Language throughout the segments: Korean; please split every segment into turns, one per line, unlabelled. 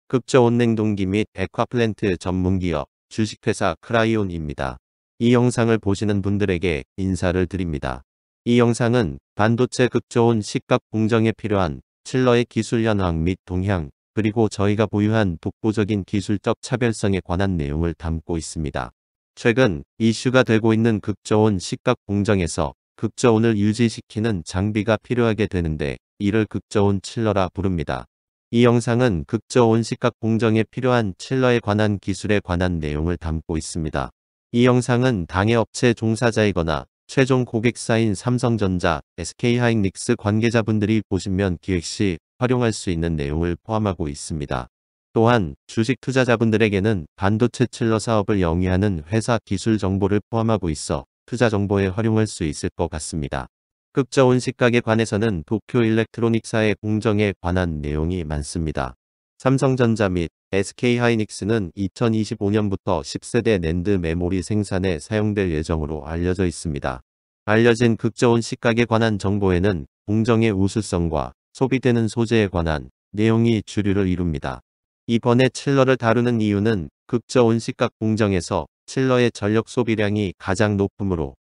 급저온 냉동기 및 액화플랜트 전문기업 주식회사 크라이온입니다. 이 영상을 보시는 분들에게 인사를 드립니다. 이 영상은 반도체 급저온 식각 공정에 필요한 칠러의 기술 현황 및 동향, 그리고 저희가 보유한 독보적인 기술적 차별성에 관한 내용을 담고 있습니다. 최근 이슈가 되고 있는 급저온 식각 공정에서 급저온을 유지시키는 장비가 필요하게 되는데 이를 급저온 칠러라 부릅니다. 이 영상은 급저온 식각 공정에 필요한 칠러에 관한 기술에 관한 내용을 담고 있습니다. 이 영상은 당해 업체 종사자이거나 최종 고객사인 삼성전자, SK하이닉스 관계자분들이 보시면 기획 시 활용할 수 있는 내용을 포함하고 있습니다. 또한 주식 투자자분들에게는 반도체 칠러 사업을 영위하는 회사 기술 정보를 포함하고 있어 투자 정보에 활용할 수 있을 것 같습니다. 급저온 식각에 관해서는 도쿄 일렉트로닉사의 공정에 관한 내용이 많습니다. 삼성전자 및 SK하이닉스는 2025년부터 10세대 낸드 메모리 생산에 사용될 예정으로 알려져 있습니다. 알려진 급저온 식각에 관한 정보에는 공정의 우수성과 소비되는 소재에 관한 내용이 주류를 이룹니다. 이번에 칠러를 다루는 이유는 급저온 식각 공정에서 칠러의 전력 소비량이 가장 높으므로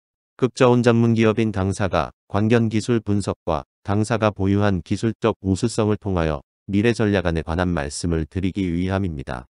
급저온 전문기업인 당사가 관련 기술 분석과 당사가 보유한 기술적 우수성을 통하여 미래 전략안에 관한 말씀을 드리기 위함입니다.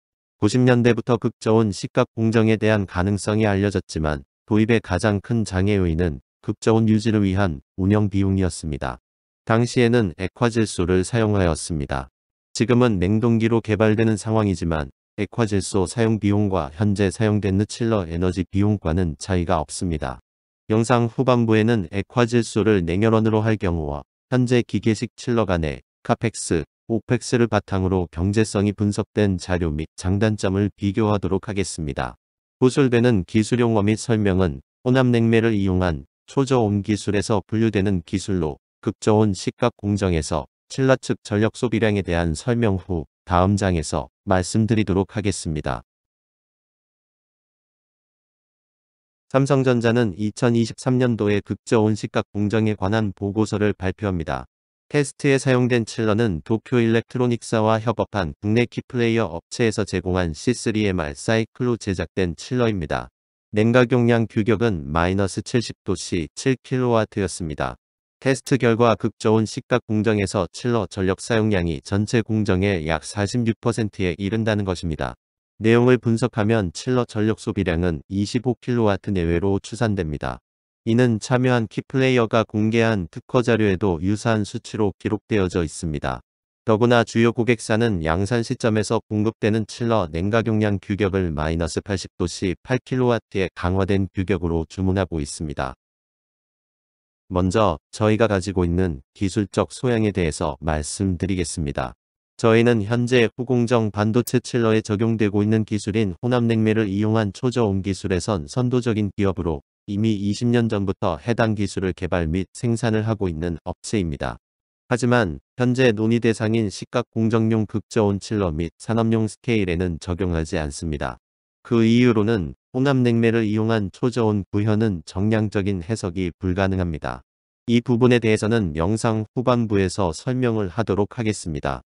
90년대부터 급저온 식각 공정에 대한 가능성이 알려졌지만 도입의 가장 큰 장애 요인은 급저온 유지를 위한 운영 비용이었습니다. 당시에는 액화질소를 사용하였습니다. 지금은 냉동기로 개발되는 상황이지만 액화질소 사용 비용과 현재 사용되는 칠러 에너지 비용과는 차이가 없습니다. 영상 후반부에는 액화질소를 냉혈원으로 할 경우와 현재 기계식 칠러 간의 카펙스, 오펙스를 바탕으로 경제성이 분석된 자료 및 장단점을 비교하도록 하겠습니다. 구술되는 기술 용어 및 설명은 혼합냉매를 이용한 초저온 기술에서 분류되는 기술로 급저온 식각 공정에서 칠러 측 전력 소비량에 대한 설명 후 다음 장에서 말씀드리도록 하겠습니다. 삼성전자는 2023년도에 급저온 식각 공정에 관한 보고서를 발표합니다. 테스트에 사용된 칠러는 도쿄 일렉트로닉사와 협업한 국내 키플레이어 업체에서 제공한 C3MR 사이클로 제작된 칠러입니다. 냉각용량 규격은 -70도씨 7kW였습니다. 테스트 결과 급저온 식각 공정에서 칠러 전력 사용량이 전체 공정의 약 46%에 이른다는 것입니다. 내용을 분석하면 칠러 전력 소비량은 25kW 내외로 추산됩니다. 이는 참여한 키플레이어가 공개한 특허 자료에도 유사한 수치로 기록되어져 있습니다. 더구나 주요 고객사는 양산 시점에서 공급되는 칠러 냉각용량 규격을 -80도씨 8kW의 강화된 규격으로 주문하고 있습니다. 먼저 저희가 가지고 있는 기술적 소양에 대해서 말씀드리겠습니다. 저희는 현재 후공정 반도체 칠러에 적용되고 있는 기술인 혼합냉매를 이용한 초저온 기술에선 선도적인 기업으로 이미 20년 전부터 해당 기술을 개발 및 생산을 하고 있는 업체입니다. 하지만 현재 논의 대상인 식각 공정용 급저온 칠러 및 산업용 스케일에는 적용하지 않습니다. 그 이유로는 혼합냉매를 이용한 초저온 구현은 정량적인 해석이 불가능합니다. 이 부분에 대해서는 영상 후반부에서 설명을 하도록 하겠습니다.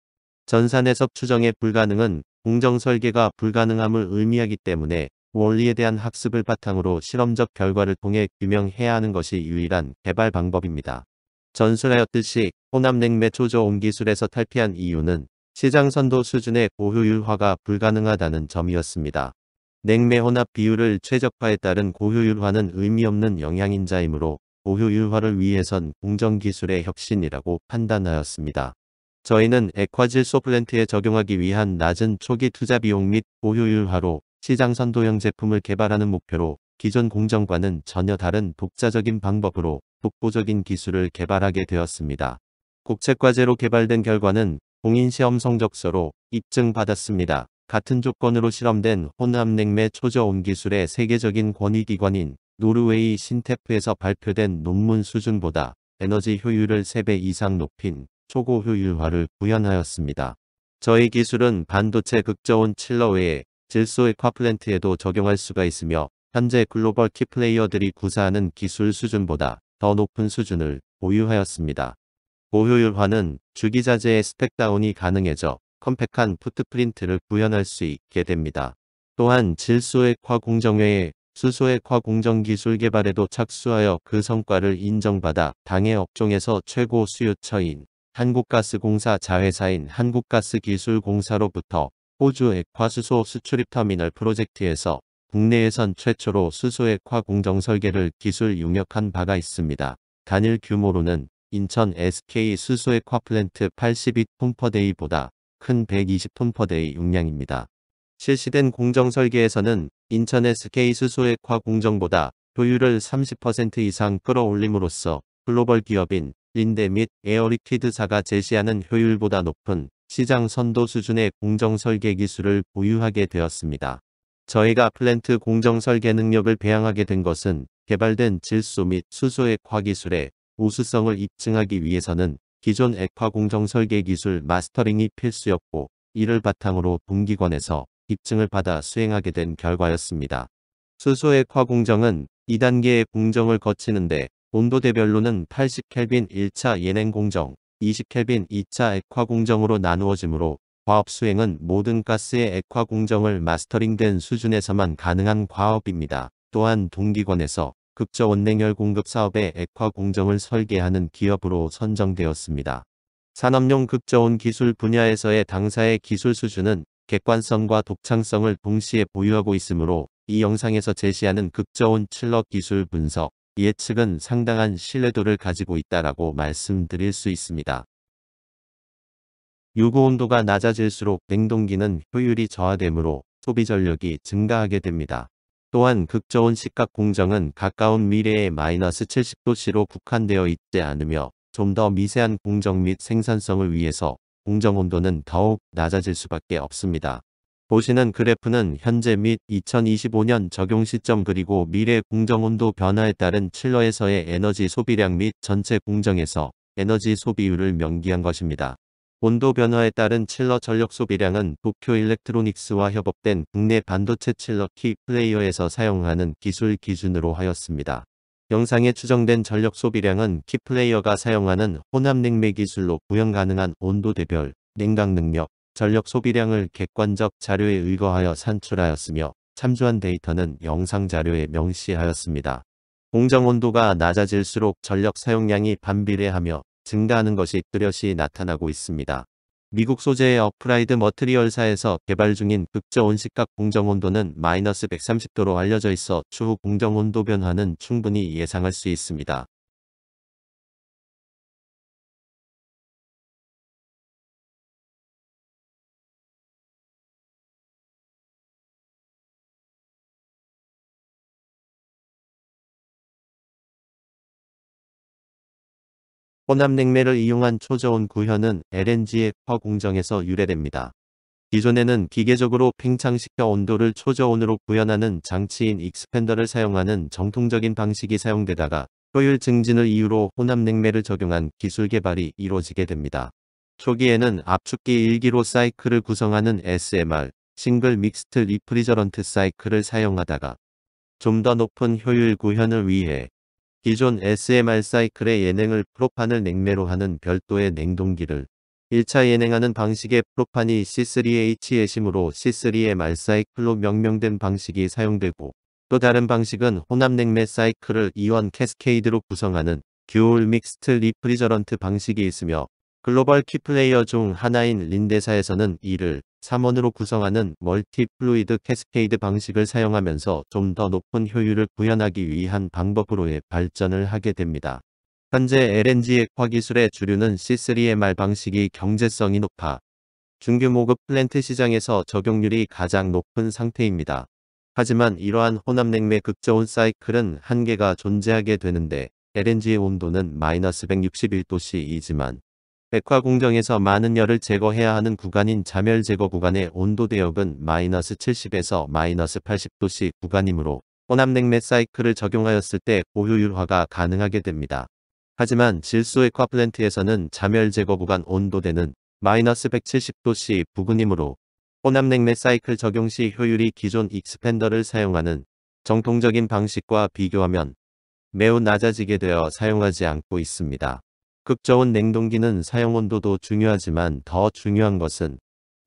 전산해석 추정의 불가능은 공정 설계가 불가능함을 의미하기 때문에 원리에 대한 학습을 바탕으로 실험적 결과를 통해 규명해야 하는 것이 유일한 개발 방법입니다. 전술하였듯이 혼합냉매 초저온 기술에서 탈피한 이유는 시장 선도 수준의 고효율화가 불가능하다는 점이었습니다. 냉매 혼합 비율을 최적화에 따른 고효율화는 의미 없는 영양인자이므로 고효율화를 위해선 공정기술의 혁신이라고 판단하였습니다. 저희는 액화질소 플랜트에 적용하기 위한 낮은 초기 투자 비용 및 고효율화로 시장 선도형 제품을 개발하는 목표로 기존 공정과는 전혀 다른 독자적인 방법으로 독보적인 기술을 개발하게 되었습니다. 국책과제로 개발된 결과는 공인시험 성적서로 입증받았습니다. 같은 조건으로 실험된 혼합냉매 초저온 기술의 세계적인 권위기관인 노르웨이 신테프에서 발표된 논문 수준보다 에너지 효율을 3배 이상 높인 초고효율화를 구현하였습니다. 저희 기술은 반도체 급저온 칠러 외에 질소 액화플랜트에도 적용할 수가 있으며 현재 글로벌 키플레이어들이 구사하는 기술 수준보다 더 높은 수준을 보유하였습니다. 고효율화는 주기자재의 스펙다운이 가능해져 컴팩한 푸트프린트를 구현할 수 있게 됩니다. 또한 질소액화 공정 외에 수소액화 공정 기술 개발에도 착수하여 그 성과를 인정받아 당해 업종에서 최고 수요처인 한국가스공사 자회사인 한국가스기술공사로부터 호주 액화수소 수출입 터미널 프로젝트에서 국내에선 최초로 수소액화 공정 설계를 기술 용역한 바가 있습니다. 단일 규모로는 인천 SK 수소액화 플랜트 82톤/데이보다 큰 120톤/데이 용량입니다. 실시된 공정 설계에서는 인천 SK 수소액화 공정보다 효율을 30% 이상 끌어올림으로써 글로벌 기업인 린데 및 에어리퀴드사가 제시하는 효율보다 높은 시장 선도 수준의 공정 설계 기술을 보유하게 되었습니다. 저희가 플랜트 공정 설계 능력을 배양하게 된 것은 개발된 질소 및 수소액화 기술의 우수성을 입증하기 위해서는 기존 액화 공정 설계 기술 마스터링이 필수였고, 이를 바탕으로 동기권에서 입증을 받아 수행하게 된 결과였습니다. 수소액화 공정은 2단계의 공정을 거치는데 온도대별로는 80켈빈 1차 예냉 공정, 20켈빈 2차 액화 공정으로 나누어지므로 과업 수행은 모든 가스의 액화 공정을 마스터링된 수준에서만 가능한 과업입니다. 또한 동기권에서 극저원냉열 공급 사업의 액화 공정을 설계하는 기업으로 선정되었습니다. 산업용 극저온 기술 분야에서의 당사의 기술 수준은 객관성과 독창성을 동시에 보유하고 있으므로 이 영상에서 제시하는 극저온 칠러 기술 분석, 예측은 상당한 신뢰도를 가지고 있다라고 말씀드릴 수 있습니다. 요구 온도가 낮아질수록 냉동기는 효율이 저하되므로 소비 전력이 증가하게 됩니다. 또한 극저온 식각 공정은 가까운 미래에 마이너스 70도씨로 국한되어 있지 않으며 좀 더 미세한 공정 및 생산성을 위해서 공정 온도는 더욱 낮아질 수밖에 없습니다. 보시는 그래프는 현재 및 2025년 적용 시점 그리고 미래 공정 온도 변화에 따른 칠러에서의 에너지 소비량 및 전체 공정에서 에너지 소비율을 명기한 것입니다. 온도 변화에 따른 칠러 전력 소비량은 도쿄 일렉트로닉스와 협업된 국내 반도체 칠러 키 플레이어에서 사용하는 기술 기준으로 하였습니다. 영상에 추정된 전력 소비량은 키 플레이어가 사용하는 혼합냉매 기술로 구현 가능한 온도대별 냉각 능력, 전력 소비량을 객관적 자료에 의거하여 산출하였으며 참조한 데이터는 영상 자료에 명시하였습니다. 공정 온도가 낮아질수록 전력 사용량이 반비례하며 증가하는 것이 뚜렷이 나타나고 있습니다. 미국 소재의 어플라이드 머트리얼사에서 개발 중인 극저온 식각 공정 온도는 마이너스 130도로 알려져 있어 추후 공정 온도 변화는 충분히 예상할 수 있습니다. 혼합냉매를 이용한 초저온 구현은 LNG의 액화 공정에서 유래됩니다. 기존에는 기계적으로 팽창시켜 온도를 초저온으로 구현하는 장치인 익스팬더를 사용하는 정통적인 방식이 사용되다가 효율 증진을 이유로 혼합냉매를 적용한 기술 개발이 이루어지게 됩니다. 초기에는 압축기 1기로 사이클을 구성하는 SMR, 싱글 믹스트 리프리저런트 사이클을 사용하다가 좀 더 높은 효율 구현을 위해 기존 SMR 사이클의 예냉을 프로판을 냉매로 하는 별도의 냉동기를 1차 예냉하는 방식의 프로판이 C3H8이므로 C3MR 사이클로 명명된 방식이 사용되고, 또 다른 방식은 혼합냉매 사이클을 이원 캐스케이드로 구성하는 듀얼 믹스트 리프리저런트 방식이 있으며, 글로벌 키플레이어 중 하나인 린데사에서는 이를 3원으로 구성하는 멀티 플루이드 캐스케이드 방식을 사용하면서 좀 더 높은 효율을 구현하기 위한 방법으로의 발전을 하게 됩니다. 현재 LNG 액화 기술의 주류는 C3MR 방식이 경제성이 높아 중규모급 플랜트 시장에서 적용률이 가장 높은 상태입니다. 하지만 이러한 혼합냉매 극저온 사이클은 한계가 존재하게 되는데, LNG의 온도는 마이너스 161도씨이지만 액화 공정에서 많은 열을 제거해야 하는 구간인 자멸 제거 구간의 온도 대역은 마이너스 70에서 마이너스 80도씨 구간이므로 혼합냉매 사이클을 적용하였을 때 고효율화가 가능하게 됩니다. 하지만 질소 액화 플랜트에서는 자멸 제거 구간 온도대는 마이너스 170도씨 부근이므로 혼합냉매 사이클 적용 시 효율이 기존 익스팬더를 사용하는 정통적인 방식과 비교하면 매우 낮아지게 되어 사용하지 않고 있습니다. 극저온 냉동기는 사용 온도도 중요하지만 더 중요한 것은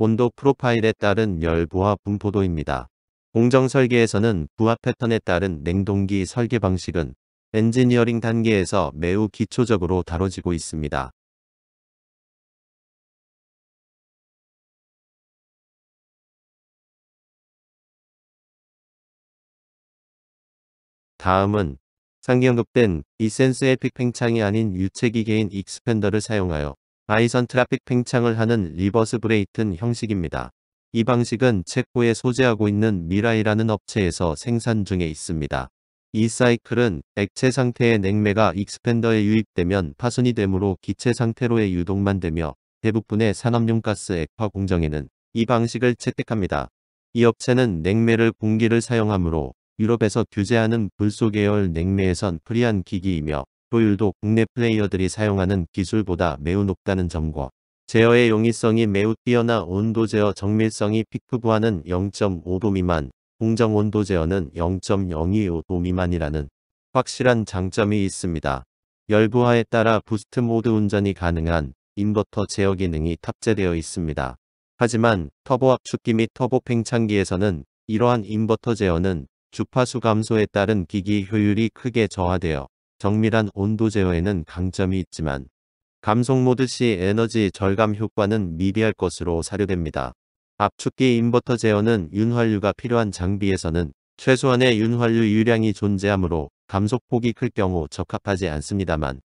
온도 프로파일에 따른 열 부하 분포도입니다. 공정 설계에서는 부하 패턴에 따른 냉동기 설계 방식은 엔지니어링 단계에서 매우 기초적으로 다뤄지고 있습니다. 다음은 상기 언급된 이센스 에픽 팽창이 아닌 유체기 개인 익스펜더를 사용하여 아이선트라픽 팽창을 하는 리버스 브레이튼 형식입니다. 이 방식은 체코에 소재하고 있는 미라이라는 업체에서 생산 중에 있습니다. 이 사이클은 액체 상태의 냉매가 익스펜더에 유입되면 파손이 되므로 기체 상태로의 유동만 되며 대부분의 산업용 가스 액화 공정에는 이 방식을 채택합니다. 이 업체는 냉매를 공기를 사용하므로 유럽에서 규제하는 불소 계열 냉매에선 프리한 기기이며 효율도 국내 플레이어들이 사용하는 기술보다 매우 높다는 점과 제어의 용이성이 매우 뛰어나 온도 제어 정밀성이 피크 부하는 0.5도 미만, 공정 온도 제어는 0.025도 미만이라는 확실한 장점이 있습니다. 열부하에 따라 부스트 모드 운전이 가능한 인버터 제어 기능이 탑재되어 있습니다. 하지만 터보 압축기 및 터보 팽창기에서는 이러한 인버터 제어는 주파수 감소에 따른 기기 효율이 크게 저하되어 정밀한 온도 제어에는 강점이 있지만 감속 모드 시 에너지 절감 효과는 미비할 것으로 사료됩니다. 압축기 인버터 제어는 윤활유가 필요한 장비에서는 최소한의 윤활유 유량이 존재하므로 감속폭이 클 경우 적합하지 않습니다만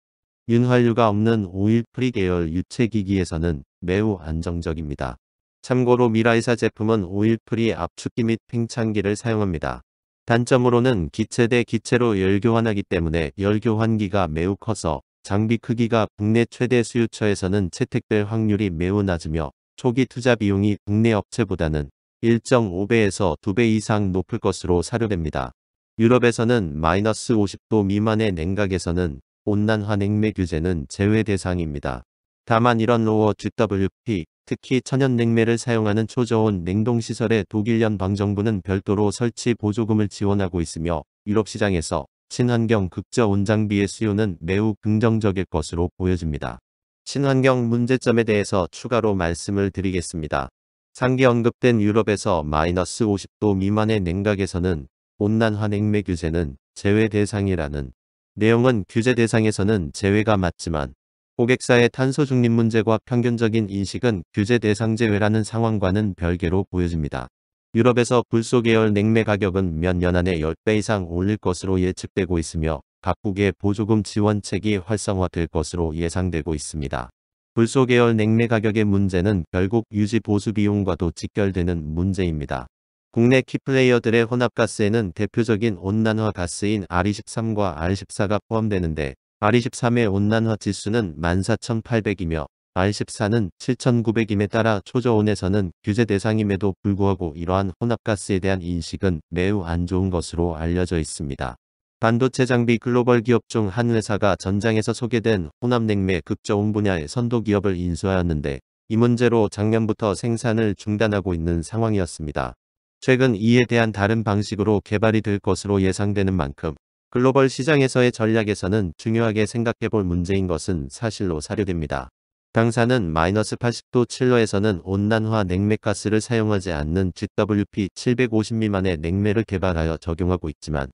윤활유가 없는 오일 프리 계열 유체 기기에서는 매우 안정적입니다. 참고로 미라이사 제품은 오일 프리 압축기 및 팽창기를 사용합니다. 단점으로는 기체 대 기체로 열교환하기 때문에 열교환기가 매우 커서 장비 크기가 국내 최대 수요처에서는 채택될 확률이 매우 낮으며 초기 투자 비용이 국내 업체보다는 1.5배에서 2배 이상 높을 것으로 사료됩니다. 유럽에서는 마이너스 50도 미만의 냉각에서는 온난화 냉매 규제는 제외 대상입니다. 다만 이런 로어 GWP, 특히 천연 냉매를 사용하는 초저온 냉동시설의 독일 연방정부는 별도로 설치 보조금을 지원하고 있으며 유럽 시장에서 친환경 극저온 장비의 수요는 매우 긍정적일 것으로 보여집니다. 친환경 문제점에 대해서 추가로 말씀을 드리겠습니다. 상기 언급된 유럽에서 마이너스 50도 미만의 냉각에서는 온난화 냉매 규제는 제외 대상이라는 내용은 규제 대상에서는 제외가 맞지만 고객사의 탄소 중립 문제와 평균적인 인식은 규제 대상 제외라는 상황과는 별개로 보여집니다. 유럽에서 불소 계열 냉매 가격은 몇 년 안에 10배 이상 올릴 것으로 예측되고 있으며 각국의 보조금 지원책이 활성화될 것으로 예상되고 있습니다. 불소 계열 냉매 가격의 문제는 결국 유지 보수 비용과도 직결되는 문제입니다. 국내 키플레이어들의 혼합가스에는 대표적인 온난화 가스인 R23과 R14가 포함되는데 R23의 온난화 지수는 14,800이며 R14는 7,900임에 따라 초저온에서는 규제 대상임에도 불구하고 이러한 혼합가스에 대한 인식은 매우 안 좋은 것으로 알려져 있습니다. 반도체 장비 글로벌 기업 중 한 회사가 전장에서 소개된 혼합냉매 극저온 분야의 선도 기업을 인수하였는데 이 문제로 작년부터 생산을 중단하고 있는 상황이었습니다. 최근 이에 대한 다른 방식으로 개발이 될 것으로 예상되는 만큼 글로벌 시장에서의 전략에서는 중요하게 생각해볼 문제인 것은 사실로 사료됩니다. 당사는 마이너스 80도 칠러에서는 온난화 냉매가스를 사용하지 않는 GWP 750 미만의 냉매를 개발하여 적용하고 있지만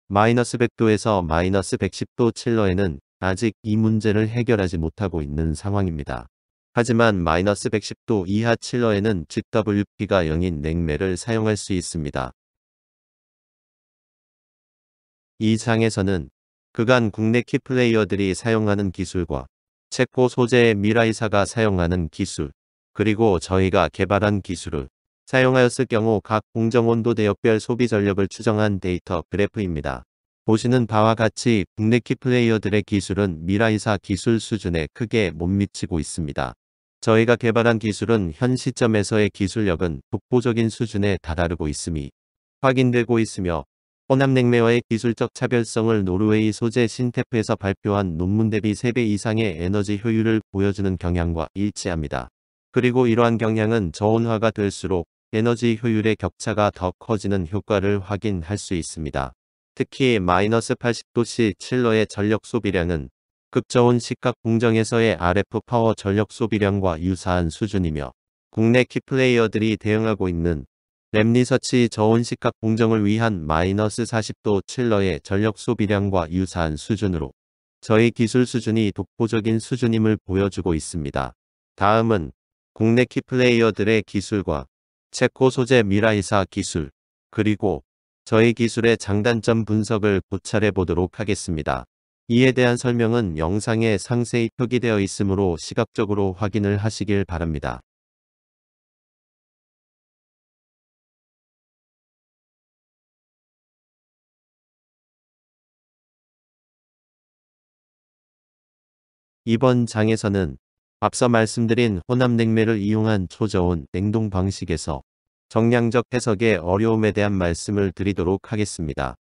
마이너스 100도에서 마이너스 110도 칠러에는 아직 이 문제를 해결하지 못하고 있는 상황입니다. 하지만 마이너스 110도 이하 칠러에는 GWP가 0인 냉매를 사용할 수 있습니다. 이 장에서는 그간 국내 키플레이어들이 사용하는 기술과 체코 소재의 미라이사가 사용하는 기술, 그리고 저희가 개발한 기술을 사용하였을 경우 각 공정온도 대역별 소비 전력을 추정한 데이터 그래프입니다. 보시는 바와 같이 국내 키플레이어들의 기술은 미라이사 기술 수준에 크게 못 미치고 있습니다. 저희가 개발한 기술은 현 시점에서의 기술력은 독보적인 수준에 다다르고 있음이 확인되고 있으며 혼합냉매와의 기술적 차별성을 노르웨이 소재 신테프에서 발표한 논문 대비 3배 이상의 에너지 효율을 보여주는 경향과 일치합니다. 그리고 이러한 경향은 저온화가 될수록 에너지 효율의 격차가 더 커지는 효과를 확인할 수 있습니다. 특히 마이너스 80도씨 칠러의 전력 소비량은 극저온 식각 공정에서의 RF 파워 전력 소비량과 유사한 수준이며 국내 키플레이어들이 대응하고 있는 랩리서치 저온 시각 공정을 위한 마이너스 40도 칠러의 전력 소비량과 유사한 수준으로 저희 기술 수준이 독보적인 수준임을 보여주고 있습니다. 다음은 국내 키플레이어들의 기술과 체코 소재 미라이사 기술, 그리고 저희 기술의 장단점 분석을 고찰해 보도록 하겠습니다. 이에 대한 설명은 영상에 상세히 표기되어 있으므로 시각적으로 확인을 하시길 바랍니다. 이번 장에서는 앞서 말씀드린 혼합냉매를 이용한 초저온 냉동 방식에서 정량적 해석의 어려움에 대한 말씀을 드리도록 하겠습니다.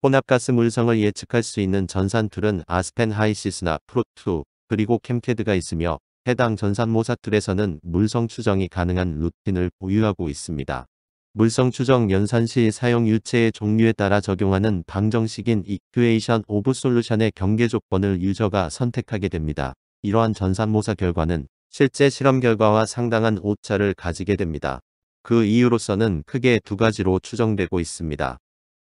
혼합가스 물성을 예측할 수 있는 전산툴은 아스펜 하이시스나 프로2 그리고 캠캐드가 있으며 해당 전산모사 툴에서는 물성 추정이 가능한 루틴을 보유하고 있습니다. 물성 추정 연산 시 사용 유체의 종류에 따라 적용하는 방정식인 이큐에이션 오브 솔루션의 경계 조건을 유저가 선택하게 됩니다. 이러한 전산모사 결과는 실제 실험 결과와 상당한 오차를 가지게 됩니다. 그 이유로서는 크게 두 가지로 추정되고 있습니다.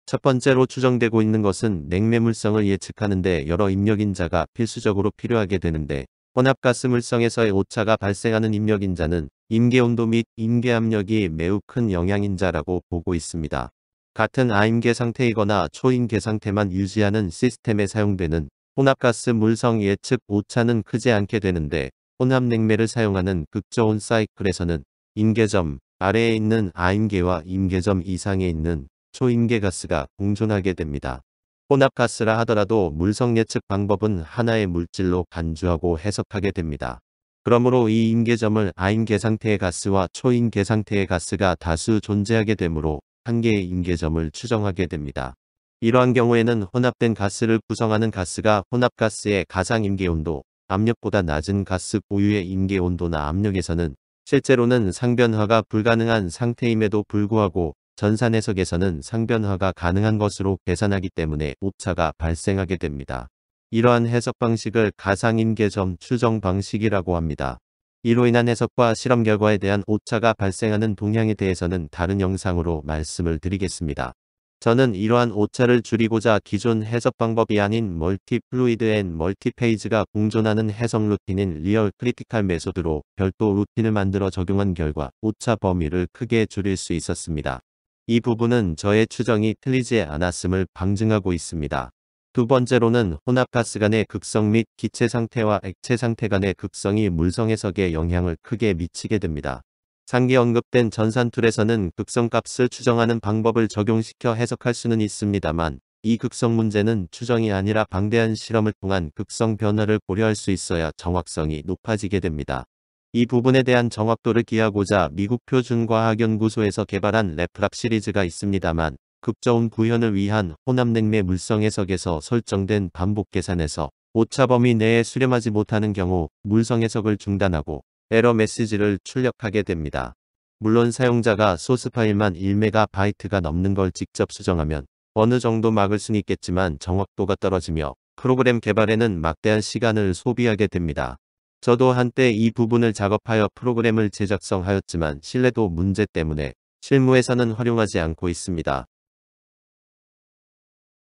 첫 번째로 추정되고 있는 것은 냉매물성을 예측하는 데 여러 입력인자가 필수적으로 필요하게 되는데 혼합가스 물성에서의 오차가 발생하는 입력인자는 임계온도 및 임계압력이 매우 큰 영향인자라고 보고 있습니다. 같은 아임계 상태이거나 초임계 상태만 유지하는 시스템에 사용되는 혼합가스 물성 예측 오차는 크지 않게 되는데 혼합냉매를 사용하는 극저온 사이클에서는 임계점 아래에 있는 아임계와 임계점 이상에 있는 초임계가스가 공존하게 됩니다. 혼합가스라 하더라도 물성 예측 방법은 하나의 물질로 간주하고 해석하게 됩니다. 그러므로 이 임계점을 아임계 상태의 가스와 초임계 상태의 가스가 다수 존재하게 되므로 한 개의 임계점을 추정하게 됩니다. 이러한 경우에는 혼합된 가스를 구성하는 가스가 혼합가스의 가상 임계온도, 압력보다 낮은 가스 고유의 임계온도나 압력에서는 실제로는 상변화가 불가능한 상태임에도 불구하고 전산 해석에서는 상변화가 가능한 것으로 계산하기 때문에 오차가 발생하게 됩니다. 이러한 해석 방식을 가상임계점 추정 방식이라고 합니다. 이로 인한 해석과 실험 결과에 대한 오차가 발생하는 동향에 대해서는 다른 영상으로 말씀을 드리겠습니다. 저는 이러한 오차를 줄이고자 기존 해석 방법이 아닌 멀티 플루이드 앤 멀티 페이지가 공존하는 해석 루틴인 리얼 크리티컬 메소드로 별도 루틴을 만들어 적용한 결과 오차 범위를 크게 줄일 수 있었습니다. 이 부분은 저의 추정이 틀리지 않았음을 방증하고 있습니다. 두 번째로는 혼합가스 간의 극성 및 기체 상태와 액체 상태 간의 극성이 물성 해석에 영향을 크게 미치게 됩니다. 상기 언급된 전산툴에서는 극성값을 추정하는 방법을 적용시켜 해석할 수는 있습니다만 이 극성 문제는 추정이 아니라 방대한 실험을 통한 극성 변화를 고려할 수 있어야 정확성이 높아지게 됩니다. 이 부분에 대한 정확도를 기하고자 미국 표준과학연구소에서 개발한 레프랍 시리즈가 있습니다만 극저온 구현을 위한 혼합냉매 물성 해석에서 설정된 반복 계산에서 오차 범위 내에 수렴하지 못하는 경우 물성 해석을 중단하고 에러 메시지를 출력하게 됩니다. 물론 사용자가 소스 파일만 1MB가 넘는 걸 직접 수정하면 어느 정도 막을 수는 있겠지만 정확도가 떨어지며 프로그램 개발에는 막대한 시간을 소비하게 됩니다. 저도 한때 이 부분을 작업하여 프로그램을 제작성하였지만 신뢰도 문제 때문에 실무에서는 활용하지 않고 있습니다.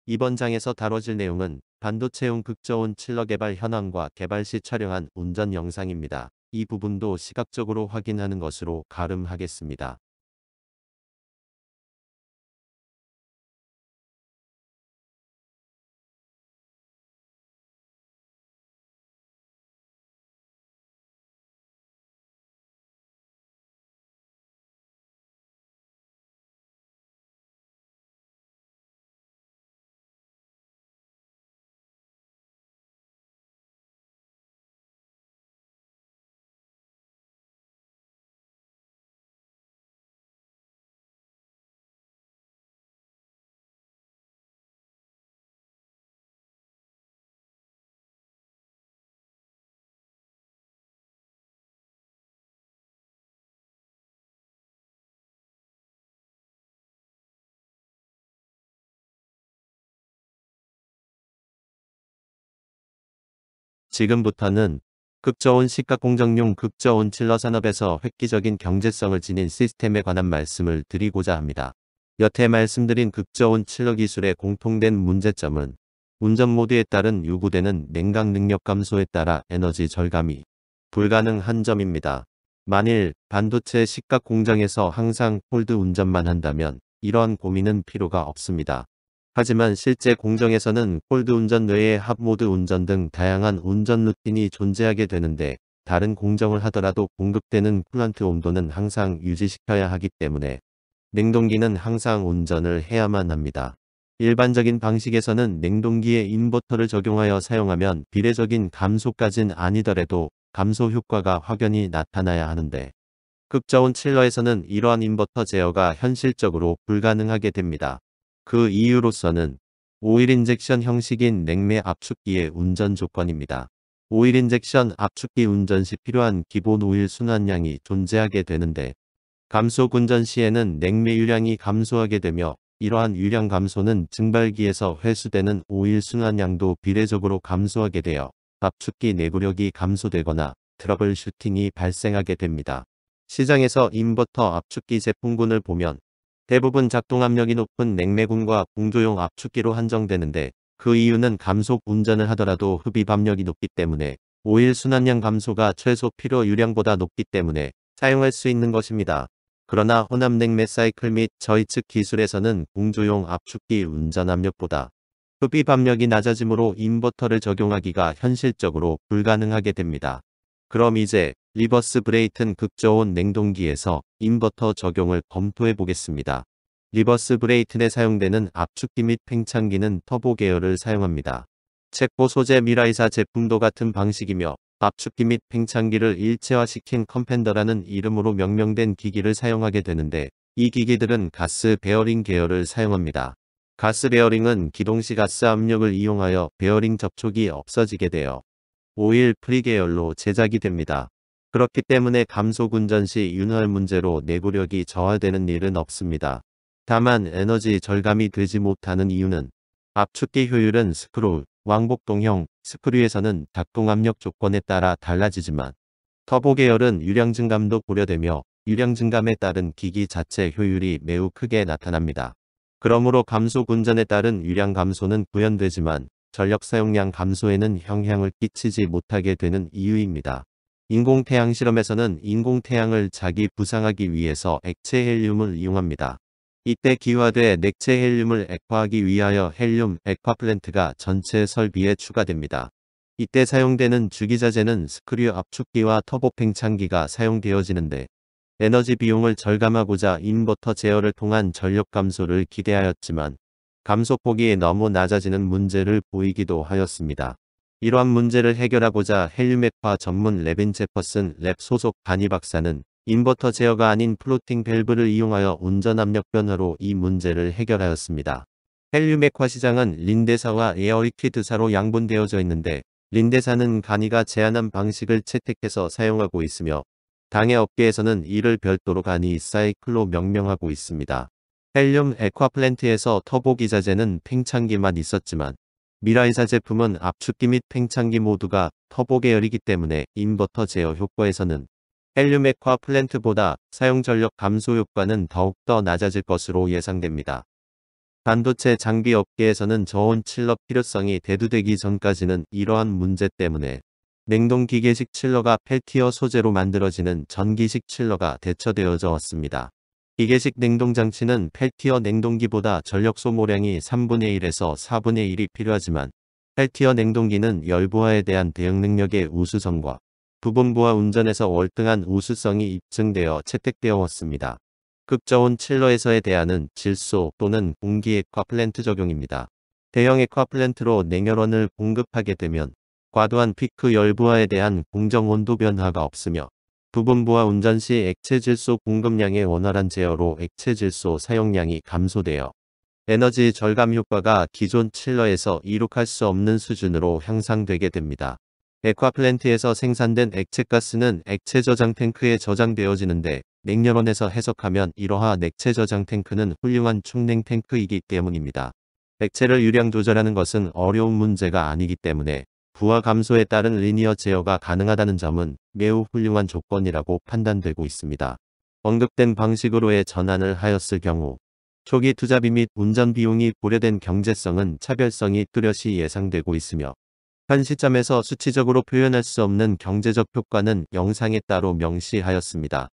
이번 장에서 다뤄질 내용은 반도체용 극저온 칠러 개발 현황과 개발 시 촬영한 운전 영상입니다. 이 부분도 시각적으로 확인하는 것으로 가름하겠습니다. 지금부터는 극저온 식각 공정용 극저온 칠러 산업에서 획기적인 경제성을 지닌 시스템에 관한 말씀을 드리고자 합니다. 여태 말씀드린 극저온 칠러 기술의 공통된 문제점은 운전 모드에 따른 요구되는 냉각 능력 감소에 따라 에너지 절감이 불가능한 점입니다. 만일 반도체 식각 공장에서 항상 콜드 운전만 한다면 이러한 고민은 필요가 없습니다. 하지만 실제 공정에서는 콜드 운전 외에 핫모드 운전 등 다양한 운전 루틴이 존재하게 되는데 다른 공정을 하더라도 공급되는 쿨란트 온도는 항상 유지시켜야 하기 때문에 냉동기는 항상 운전을 해야만 합니다. 일반적인 방식에서는 냉동기에 인버터를 적용하여 사용하면 비례적인 감소까진 아니더라도 감소 효과가 확연히 나타나야 하는데 극저온 칠러에서는 이러한 인버터 제어가 현실적으로 불가능하게 됩니다. 그 이유로서는 오일 인젝션 형식인 냉매 압축기의 운전 조건입니다. 오일 인젝션 압축기 운전 시 필요한 기본 오일 순환량이 존재하게 되는데 감속 운전 시에는 냉매 유량이 감소하게 되며 이러한 유량 감소는 증발기에서 회수되는 오일 순환량도 비례적으로 감소하게 되어 압축기 내구력이 감소되거나 트러블 슈팅이 발생하게 됩니다. 시장에서 인버터 압축기 제품군을 보면 대부분 작동압력이 높은 냉매군과 공조용 압축기로 한정되는데 그 이유는 감속 운전을 하더라도 흡입 압력이 높기 때문에 오일 순환량 감소가 최소 필요 유량보다 높기 때문에 사용할 수 있는 것입니다. 그러나 혼합 냉매 사이클 및 저희 측 기술에서는 공조용 압축기 운전 압력보다 흡입 압력이 낮아지므로 인버터를 적용하기가 현실적으로 불가능하게 됩니다. 그럼 이제 리버스 브레이튼 극저온 냉동기에서 인버터 적용을 검토해 보겠습니다. 리버스 브레이튼에 사용되는 압축기 및 팽창기는 터보 계열을 사용합니다. 책보 소재 미라이사 제품도 같은 방식이며 압축기 및 팽창기를 일체화시킨 컴팬더라는 이름으로 명명된 기기를 사용하게 되는데 이 기기들은 가스 베어링 계열을 사용합니다. 가스 베어링은 기동시 가스 압력을 이용하여 베어링 접촉이 없어지게 되어 오일 프리 계열로 제작이 됩니다. 그렇기 때문에 감속 운전 시 윤활 문제로 내구력이 저하되는 일은 없습니다. 다만 에너지 절감이 되지 못하는 이유는 압축기 효율은 스크롤, 왕복동형 스크류에서는 작동압력 조건에 따라 달라지지만 터보 계열은 유량 증감도 고려되며 유량 증감에 따른 기기 자체 효율이 매우 크게 나타납니다. 그러므로 감속 운전에 따른 유량 감소는 구현되지만 전력 사용량 감소에는 영향을 끼치지 못하게 되는 이유입니다. 인공태양 실험에서는 인공태양을 자기 부상하기 위해서 액체 헬륨을 이용합니다. 이때 기화돼 액체 헬륨을 액화하기 위하여 헬륨 액화 플랜트가 전체 설비에 추가됩니다. 이때 사용되는 주기자재는 스크류 압축기와 터보 팽창기가 사용되어지는데 에너지 비용을 절감하고자 인버터 제어를 통한 전력 감소를 기대하였지만 감소폭이 너무 낮아지는 문제를 보이기도 하였습니다. 이러한 문제를 해결하고자 헬륨 액화 전문 레빈 제퍼슨 랩 소속 바니 박사는 인버터 제어가 아닌 플로팅 밸브를 이용하여 운전 압력 변화로 이 문제를 해결하였습니다. 헬륨 액화 시장은 린데사와 에어리퀴드사로 양분되어져 있는데 린데사는 간이가 제안한 방식을 채택해서 사용하고 있으며 당해 업계에서는 이를 별도로 간이 사이클로 명명하고 있습니다. 헬륨 액화 플랜트에서 터보 기자재는 팽창기만 있었지만 미라이사 제품은 압축기 및 팽창기 모두가 터보 계열이기 때문에 인버터 제어 효과에서는 헬륨 액화 플랜트보다 사용 전력 감소 효과는 더욱더 낮아질 것으로 예상됩니다. 반도체 장비 업계에서는 저온 칠러 필요성이 대두되기 전까지는 이러한 문제 때문에 냉동 기계식 칠러가 펠티어 소재로 만들어지는 전기식 칠러가 대처되어져 왔습니다. 기계식 냉동장치는 펠티어 냉동기보다 전력 소모량이 3분의 1에서 4분의 1이 필요하지만 펠티어 냉동기는 열부하에 대한 대응 능력의 우수성과 부분부하 운전에서 월등한 우수성이 입증되어 채택되어 왔습니다. 극저온 칠러에서의 대안은 질소 또는 공기 액화 플랜트 적용입니다. 대형 액화 플랜트로 냉열원을 공급하게 되면 과도한 피크 열부하에 대한 공정 온도 변화가 없으며 부분부하 운전 시 액체 질소 공급량의 원활한 제어로 액체 질소 사용량이 감소되어 에너지 절감 효과가 기존 칠러에서 이룩할 수 없는 수준으로 향상되게 됩니다. 액화 플랜트에서 생산된 액체가스는 액체 저장 탱크에 저장되어지는데 냉열원에서 해석하면 이러한 액체 저장 탱크는 훌륭한 충냉 탱크이기 때문입니다. 액체를 유량 조절하는 것은 어려운 문제가 아니기 때문에 부하 감소에 따른 리니어 제어가 가능하다는 점은 매우 훌륭한 조건이라고 판단되고 있습니다. 언급된 방식으로의 전환을 하였을 경우 초기 투자비 및 운전 비용이 고려된 경제성은 차별성이 뚜렷이 예상되고 있으며 현 시점에서 수치적으로 표현할 수 없는 경제적 효과는 영상에 따로 명시하였습니다.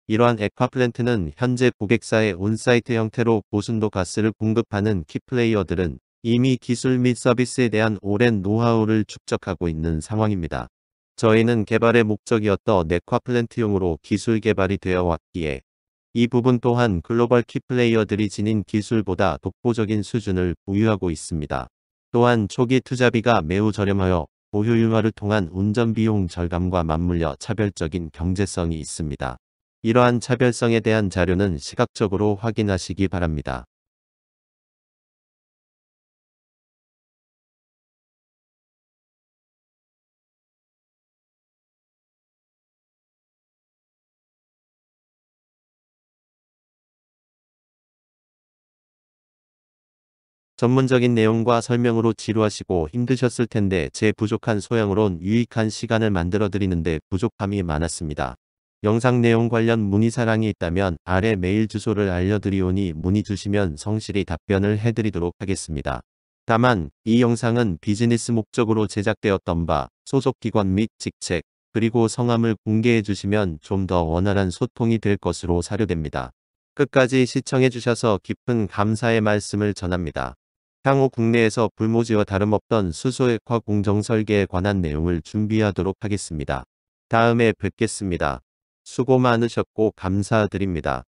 이러한 액화플랜트는 현재 고객사의 온사이트 형태로 고순도 가스를 공급하는 키플레이어들은 이미 기술 및 서비스에 대한 오랜 노하우를 축적하고 있는 상황입니다. 저희는 개발의 목적이었던 액화플랜트용으로 기술 개발이 되어 왔기에 이 부분 또한 글로벌 키플레이어들이 지닌 기술보다 독보적인 수준을 보유하고 있습니다. 또한 초기 투자비가 매우 저렴하여 보효율화를 통한 운전비용 절감과 맞물려 차별적인 경제성이 있습니다. 이러한 차별성에 대한 자료는 시각적으로 확인하시기 바랍니다. 전문적인 내용과 설명으로 지루하시고 힘드셨을 텐데 제 부족한 소양으론 유익한 시간을 만들어 드리는데 부족함이 많았습니다. 영상 내용 관련 문의사항이 있다면 아래 메일 주소를 알려드리오니 문의 주시면 성실히 답변을 해드리도록 하겠습니다. 다만 이 영상은 비즈니스 목적으로 제작되었던 바 소속 기관 및 직책 그리고 성함을 공개해 주시면 좀 더 원활한 소통이 될 것으로 사료됩니다. 끝까지 시청해 주셔서 깊은 감사의 말씀을 전합니다. 향후 국내에서 불모지와 다름없던 수소액화 공정 설계에 관한 내용을 준비하도록 하겠습니다. 다음에 뵙겠습니다. 수고 많으셨고 감사드립니다.